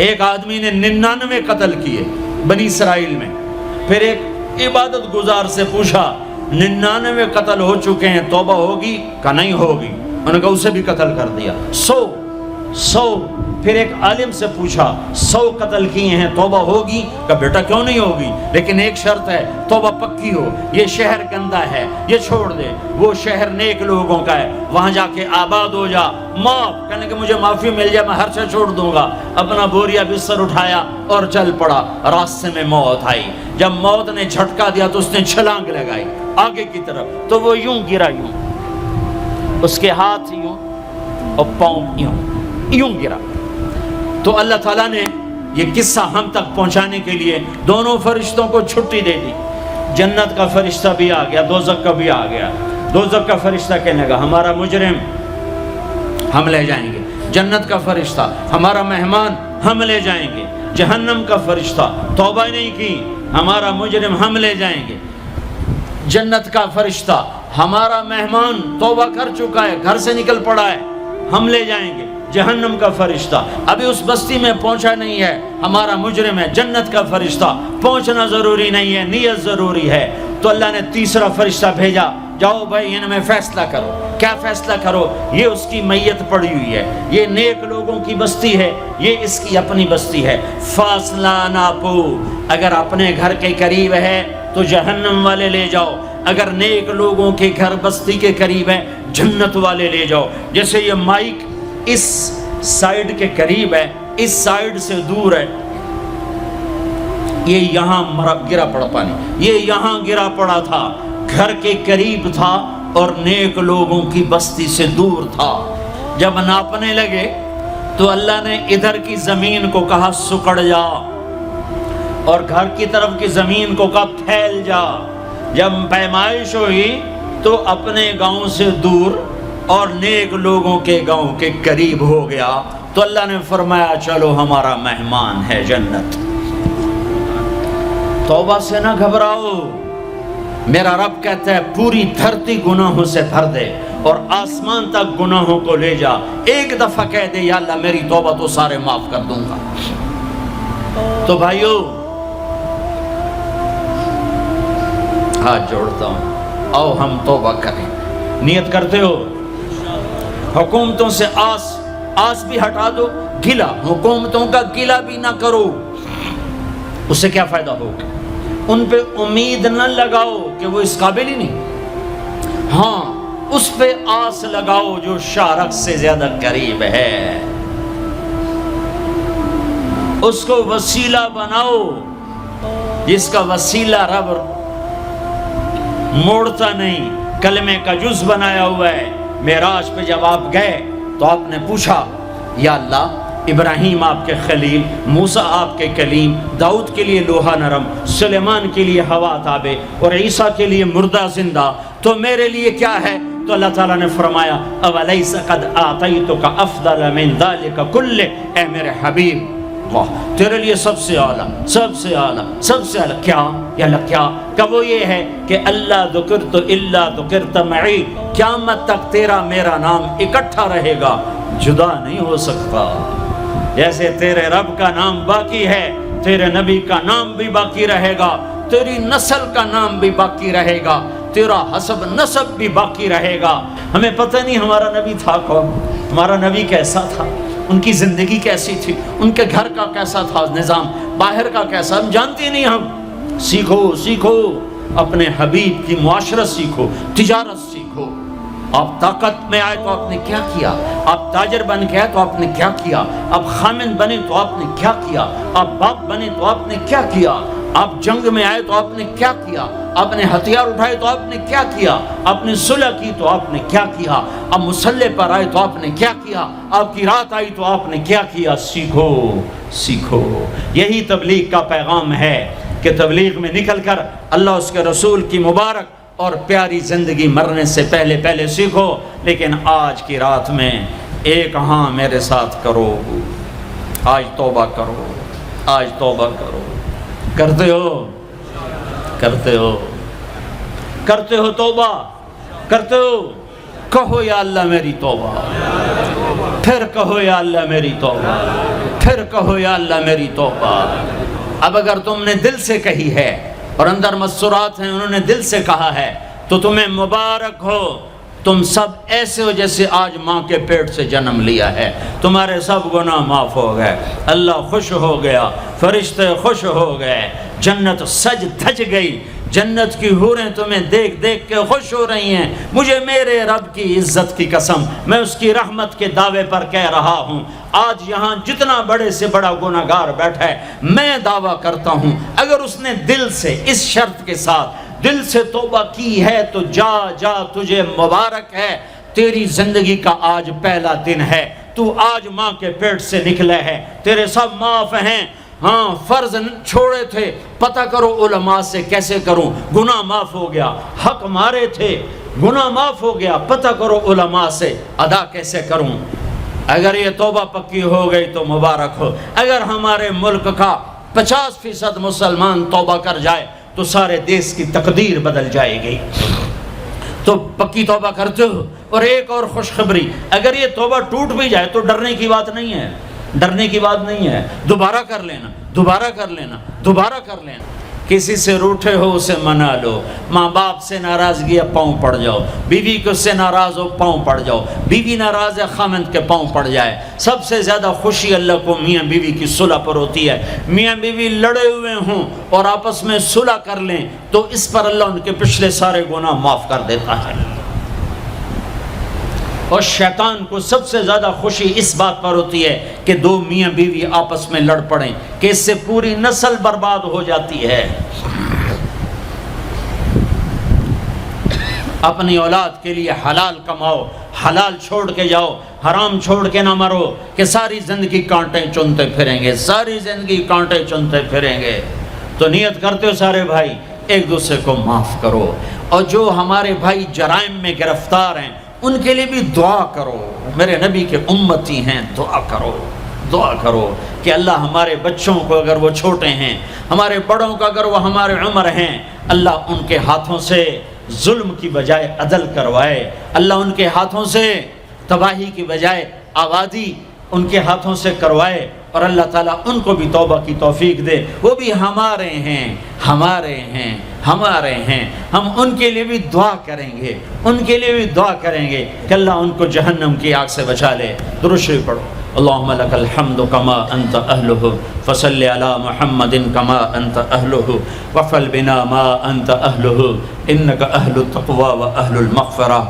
ایک آدمی نے 99 قتل کیے بنی اسرائیل میں. پھر ایک عبادت گزار سے پوچھا 99 قتل ہو چکے ہیں، توبہ ہوگی؟ کہ نہیں ہوگی. انہوں نے کہا اسے بھی قتل کر دیا. 100. پھر ایک عالم سے پوچھا 100 قتل کیے ہیں، توبہ ہوگی؟ کہ بیٹا کیوں نہیں ہوگی، لیکن ایک شرط ہے، توبہ پکی ہو. یہ شہر گندا ہے، یہ چھوڑ دے. وہ شہر نیک لوگوں کا ہے، وہاں جا کے آباد ہو جا. معاف کہنے کہ مجھے معافی مل جائے میں ہر شے چھوڑ دوں گا. اپنا بوریا بستر اٹھایا اور چل پڑا. راستے میں موت آئی. جب موت نے جھٹکا دیا تو اس نے چھلانگ لگائی آگے کی طرف، تو وہ یوں گرا، یوں اس کے ہاتھ یوں اور پاؤں یوں گرا. تو اللہ تعالیٰ نے یہ قصہ ہم تک پہنچانے کے لیے دونوں فرشتوں کو چھٹی دے دی. جنت کا فرشتہ بھی آ گیا، دوزخ کا بھی آ گیا. دوزخ کا فرشتہ کہنے لگا ہمارا مجرم ہم لے جائیں گے. جنت کا فرشتہ ہمارا مہمان ہم لے جائیں گے. جہنم کا فرشتہ توبہ نہیں کی ہمارا مجرم ہم لے جائیں گے. جنت کا فرشتہ ہمارا مہمان توبہ کر چکا ہے، گھر سے نکل پڑا ہے، ہم لے جائیں گے. جہنم کا فرشتہ ابھی اس بستی میں پہنچا نہیں ہے، ہمارا مجرم ہے. جنت کا فرشتہ پہنچنا ضروری نہیں ہے، نیت ضروری ہے. تو اللہ نے تیسرا فرشتہ بھیجا، جاؤ بھائی ان میں فیصلہ کرو. کیا فیصلہ کرو؟ یہ اس کی میت پڑی ہوئی ہے، یہ نیک لوگوں کی بستی ہے، یہ اس کی اپنی بستی ہے. فاصلہ ناپو، اگر اپنے گھر کے قریب ہے تو جہنم والے لے جاؤ، اگر نیک لوگوں کے گھر بستی کے قریب ہے جنت والے لے جاؤ. جیسے یہ مائک اس سائیڈ کے قریب ہے، اس سائیڈ سے دور ہے، یہ یہاں گرا پڑا پانی، یہ یہاں گرا پڑا تھا، گھر کے قریب تھا اور نیک لوگوں کی بستی سے دور تھا. جب ناپنے لگے تو اللہ نے ادھر کی زمین کو کہا سکڑ جا، اور گھر کی طرف کی زمین کو کہا پھیل جا. جب پیمائش ہوئی تو اپنے گاؤں سے دور اور نیک لوگوں کے گاؤں کے قریب ہو گیا. تو اللہ نے فرمایا چلو ہمارا مہمان ہے جنت. توبہ سے نہ گھبراؤ، میرا رب کہتا ہے پوری دھرتی گناہوں سے بھر دے اور آسمان تک گناہوں کو لے جا. ایک دفعہ کہہ دے یا اللہ میری توبہ تو سارے معاف کر دوں گا. تو بھائیو ہاتھ جوڑتا ہوں، آؤ ہم توبہ کریں. نیت کرتے ہو؟ حکومتوں سے آس بھی ہٹا دو، گلا حکومتوں کا گلا بھی نہ کرو. اس سے کیا فائدہ ہوگا؟ ان پہ امید نہ لگاؤ کہ وہ اس قابل ہی نہیں. ہاں اس پہ آس لگاؤ جو شارک سے زیادہ قریب ہے، اس کو وسیلہ بناؤ جس کا وسیلہ رب موڑتا نہیں، کلمے کا جز بنایا ہوا ہے. معراج پہ جب آپ گئے تو آپ نے پوچھا یا اللہ ابراہیم آپ کے خلیل، موسیٰ آپ کے کلیم، داؤد کے لیے لوہا نرم، سلیمان کے لیے ہوا تابع اور عیسیٰ کے لیے مردہ زندہ، تو میرے لیے کیا ہے؟ تو اللہ تعالیٰ نے فرمایا اولیس قد آتیتک افضل من ذلک کلہ، اے میرے حبیب واہ تیرے لیے سب سے اعلیٰ، سب سے اعلیٰ، سب سے اعلیٰ کیا؟ یا اللہ کیا؟ کہ وہ یہ ہے کہ اللہ ذکرت الا ذکرت معی، قیامت تک تیرا میرا نام اکٹھا رہے گا، جدا نہیں ہو سکتا. جیسے تیرے رب کا نام باقی ہے، تیرے نبی کا نام بھی باقی رہے گا، تیری نسل کا نام بھی باقی رہے گا، تیرا حسب نسب بھی باقی رہے گا. ہمیں پتہ نہیں ہمارا نبی تھا کون، ہمارا نبی کیسا تھا، ان کی زندگی کیسی تھی، ان کے گھر کا کیسا تھا نظام، باہر کا کیسا، ہم جانتے نہیں. ہم سیکھو اپنے حبیب کی معاشرت سیکھو، تجارت سیکھو. آپ طاقت میں آئے تو آپ نے کیا کیا، آپ تاجر بن کے آئے تو آپ نے کیا کیا، آپ خامن بنے تو آپ نے کیا کیا، آپ باپ بنے تو آپ نے کیا کیا، آپ جنگ میں آئے تو آپ نے کیا کیا، آپ نے ہتھیار اٹھائے تو آپ نے کیا کیا، آپ نے صلح کی تو آپ نے کیا کیا، آپ مسلح پر آئے تو آپ نے کیا کیا، آپ کی رات آئی تو آپ نے کیا کیا. سیکھو. یہی تبلیغ کا پیغام ہے کہ تبلیغ میں نکل کر اللہ اس کے رسول کی مبارک اور پیاری زندگی مرنے سے پہلے سیکھو. لیکن آج کی رات میں ایک ہاں میرے ساتھ کرو، آج توبہ کرو، آج توبہ کرو. کرتے ہو توبہ کرتے ہو؟ کہو یا اللہ میری توبہ، پھر کہو یا اللہ میری توبہ، پھر کہو یا اللہ میری توبہ۔ اب اگر تم نے دل سے کہی ہے اور اندر مسرات ہیں انہوں نے دل سے کہا ہے تو تمہیں مبارک ہو، تم سب ایسے ہو جیسے آج ماں کے پیٹ سے جنم لیا ہے، تمہارے سب گناہ معاف ہو گئے، اللہ خوش ہو گیا، فرشتے خوش ہو گئے، جنت سج دھج گئی، جنت کی حوریں تمہیں دیکھ دیکھ کے خوش ہو رہی ہیں۔ مجھے میرے رب کی عزت کی قسم، میں اس کی رحمت کے دعوے پر کہہ رہا ہوں، آج یہاں جتنا بڑے سے بڑا گناہگار بیٹھا ہے، میں دعویٰ کرتا ہوں اگر اس نے دل سے اس شرط کے ساتھ دل سے توبہ کی ہے تو جا جا تجھے مبارک ہے، تیری زندگی کا آج پہلا دن ہے، تو آج ماں کے پیٹ سے نکلے ہے، تیرے سب معاف ہیں۔ ہاں فرض چھوڑے تھے، پتہ کرو علماء سے کیسے کروں، گناہ معاف ہو گیا، حق مارے تھے، گناہ معاف ہو گیا، پتہ کرو علماء سے ادا کیسے کروں۔ اگر یہ توبہ پکی ہو گئی تو مبارک ہو۔ اگر ہمارے ملک کا 50% مسلمان توبہ کر جائے تو سارے دیش کی تقدیر بدل جائے گی۔ تو پکی توبہ کرتے ہو۔ اور ایک اور خوشخبری، اگر یہ توبہ ٹوٹ بھی جائے تو ڈرنے کی بات نہیں ہے، ڈرنے کی بات نہیں ہے، دوبارہ کر لینا، دوبارہ کر لینا، دوبارہ کر لینا۔ کسی سے روٹھے ہو اسے منا لو، ماں باپ سے ناراضگی ہے پاؤں پڑ جاؤ، بیوی کو سے ناراض ہو پاؤں پڑ جاؤ، بیوی ناراض ہے خامند کے پاؤں پڑ جائے۔ سب سے زیادہ خوشی اللہ کو میاں بیوی کی صلح پر ہوتی ہے۔ میاں بیوی لڑے ہوئے ہوں اور آپس میں صلح کر لیں تو اس پر اللہ ان کے پچھلے سارے گناہ معاف کر دیتا ہے۔ اور شیطان کو سب سے زیادہ خوشی اس بات پر ہوتی ہے کہ دو میاں بیوی آپس میں لڑ پڑیں، کہ اس سے پوری نسل برباد ہو جاتی ہے۔ اپنی اولاد کے لیے حلال کماؤ، حلال چھوڑ کے جاؤ، حرام چھوڑ کے نہ مرو کہ ساری زندگی کانٹے چنتے پھریں گے، ساری زندگی کانٹے چنتے پھریں گے۔ تو نیت کرتے ہو سارے بھائی ایک دوسرے کو معاف کرو، اور جو ہمارے بھائی جرائم میں گرفتار ہیں ان کے لیے بھی دعا کرو، میرے نبی کے امتی ہیں، دعا کرو، دعا کرو کہ اللہ ہمارے بچوں کو اگر وہ چھوٹے ہیں، ہمارے بڑوں کو اگر وہ ہمارے عمر ہیں، اللہ ان کے ہاتھوں سے ظلم کی بجائے عدل کروائے، اللہ ان کے ہاتھوں سے تباہی کی بجائے آبادی ان کے ہاتھوں سے کروائے، اور اللہ تعالیٰ ان کو بھی توبہ کی توفیق دے۔ وہ بھی ہمارے ہیں، ہمارے ہیں، ہمارے ہیں، ہم ان کے لیے بھی دعا کریں گے، ان کے لیے بھی دعا کریں گے کہ اللہ ان کو جہنم کی آگ سے بچا لے۔ درود شریف پڑھو۔ اللہم لک الحمد کما انت اہلہ فصل علی محمد کما انت اہلہ وفعل بنا ما انت اہلہ انک اہل التقوی و اہل المغفرہ،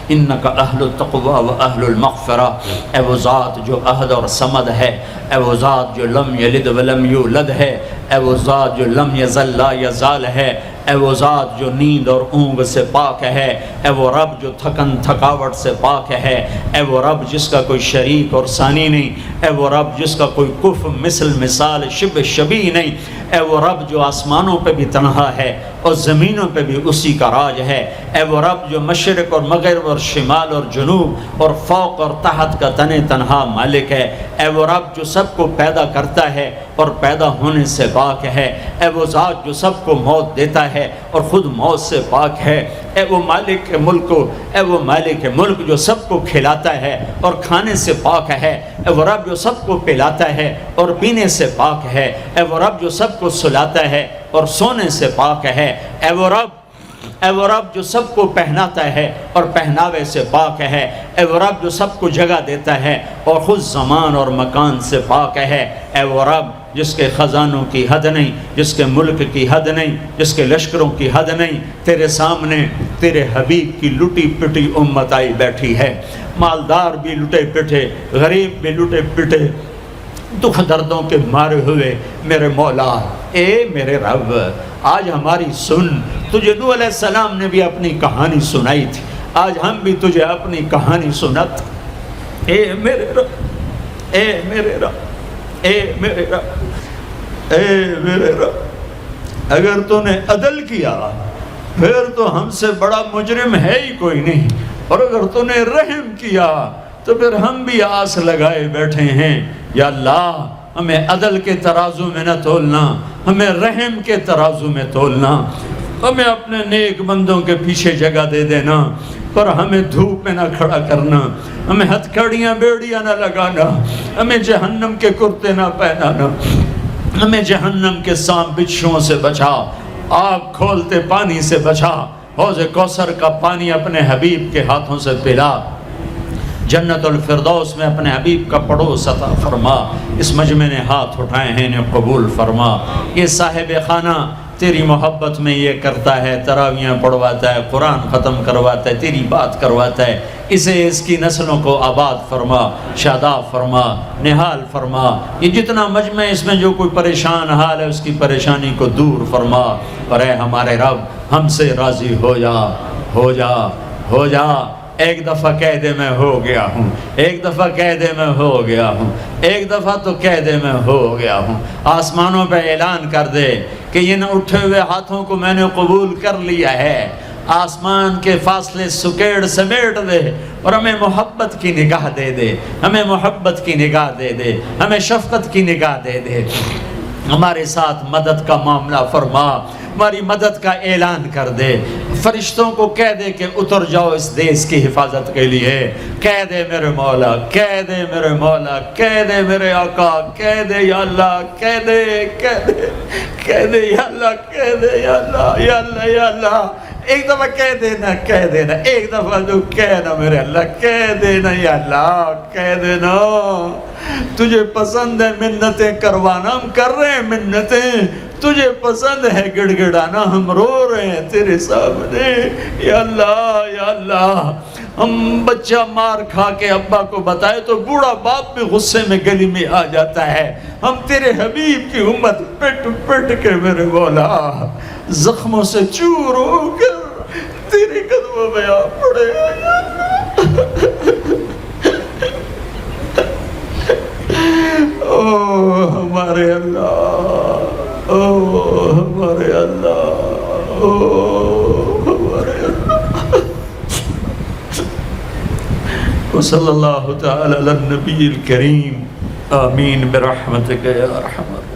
انک اہل التقوی و اہل المغفرہ۔ اے وہ ذات جو احد اور صمد ہے، اے وہ ذات جو لم یلد ولم یولد ہے، اے وہ ذات جو لم یزل لا یزال ہے، اے وہ ذات جو نیند اور اونگ سے پاک ہے، اے وہ رب جو تھکن تھکاوٹ سے پاک ہے، اے وہ رب جس کا کوئی شریک اور ثانی نہیں، اے وہ رب جس کا کوئی کف مثل مثال شبہ شبیہ نہیں، اے وہ رب جو آسمانوں پہ بھی تنہا ہے اور زمینوں پہ بھی اسی کا راج ہے، اے وہ رب جو مشرق اور مغرب اور شمال اور جنوب اور فوق اور تحت کا تنہا مالک ہے، اے وہ رب جو سب کو پیدا کرتا ہے اور پیدا ہونے سے پاک ہے، اے وہ ذات جو سب کو موت دیتا ہے اور خود موت سے پاک ہے، اے وہ مالک ملک، اے وہ مالک ملک جو سب کو کھلاتا ہے اور کھانے سے پاک ہے، اے وہ رب جو سب کو پلاتا ہے اور پینے سے پاک ہے، اے وہ رب جو سب کو سلاتا ہے اور سونے سے پاک ہے، اے وہ رب جو سب کو پہناتا ہے اور پہناوے سے پاک ہے، اے وہ رب جو سب کو جگہ دیتا ہے اور خود زمان اور مکان سے پاک ہے، اے وہ رب جس کے خزانوں کی حد نہیں، جس کے ملک کی حد نہیں، جس کے لشکروں کی حد نہیں، تیرے سامنے تیرے حبیب کی لٹی پٹی امت آئی بیٹھی ہے، مالدار بھی لٹے پٹے، غریب بھی لٹے پٹے، دکھ دردوں کے مارے ہوئے میرے مولا، اے میرے رب آج ہماری سن۔ تجھے نوح علیہ السلام نے بھی اپنی کہانی سنائی تھی، آج ہم بھی تجھے اپنی کہانی سنت۔ اے میرے رب، اے میرے رب، اے میرے رب، اے میرے رب، اگر تو نے عدل کیا پھر تو ہم سے بڑا مجرم ہے ہی کوئی نہیں، اور اگر تو نے رحم کیا تو پھر ہم بھی آس لگائے بیٹھے ہیں۔ یا اللہ ہمیں عدل کے ترازو میں نہ تولنا، ہمیں رحم کے ترازو میں تولنا، ہمیں اپنے نیک بندوں کے پیچھے جگہ دے دینا، پر ہمیں دھوپ میں نہ کھڑا کرنا، ہمیں ہتھکڑیاں بیڑیاں نہ لگانا، ہمیں جہنم کے کرتے نہ پہنانا، ہمیں جہنم کے سام بچھوؤں سے بچا، آگ کھولتے پانی سے بچا، حوض کوثر کا پانی اپنے حبیب کے ہاتھوں سے پلا، جنت الفردوس میں اپنے حبیب کا پڑوس عطا فرما، اس مجمع نے ہاتھ اٹھائے ہیں انہیں قبول فرما۔ یہ صاحب خانہ تیری محبت میں یہ کرتا ہے، تراویاں پڑھواتا ہے، قرآن ختم کرواتا ہے، تیری بات کرواتا ہے، اسے اس کی نسلوں کو آباد فرما، شاداب فرما، نحال فرما۔ یہ جتنا مجمع اس میں جو کوئی پریشان حال ہے اس کی پریشانی کو دور فرما، اور اے ہمارے رب ہم سے راضی ہو جا، ہو جا، ہو جا۔ ایک دفعہ کہہ دے میں ہو گیا ہوں، ایک دفعہ کہہ دے میں ہو گیا ہوں، ایک دفعہ تو کہہ دے میں ہو گیا ہوں۔ آسمانوں پہ اعلان کر دے کہ ان اٹھے ہوئے ہاتھوں کو میں نے قبول کر لیا ہے، آسمان کے فاصلے سکیڑ سمیٹ دے اور ہمیں محبت کی نگاہ دے دے، ہمیں محبت کی نگاہ دے دے، ہمیں شفقت کی نگاہ دے دے، ہمارے ساتھ مدد کا معاملہ فرما، ہماری مدد کا اعلان کر دے، فرشتوں کو کہہ دے کہ اتر جاؤ اس دیس کی حفاظت کے لیے، کہہ دے میرے مولا، کہہ دے میرے مولا، کہہ دے میرے آقا، کہہ دے یا اللہ، کہہ دے، کہہ دے، کہہ دے یا اللہ، کہہ دے یا اللہ، یا اللہ، یا اللہ۔ ایک دفعہ کہہ دینا، کہہ دینا، ایک دفعہ تو کہنا میرے اللہ، کہہ دینا یا اللہ، کہہ دینا۔ تجھے پسند ہے منتیں کروانا، ہم کر رہے ہیں منتیں، تجھے پسند ہے گڑ گڑانا، ہم رو رہے ہیں تیرے سامنے، یا اللہ، یا اللہ۔ ہم بچہ مار کھا کے ابا کو بتائے تو بوڑھا باپ بھی غصے میں گلی میں آ جاتا ہے، ہم تیرے حبیب کی امت پٹ پٹ کے میرے مولا زخموں سے چور ہو کر تیرے قدموں میں آ پڑے۔ او ہمارے اللہ، او ہمارے اللہ، او ہمارے اللہ۔ وصلی اللہ تعالی علی النبی الکریم، آمین برحمتک یا ارحم الراحمین۔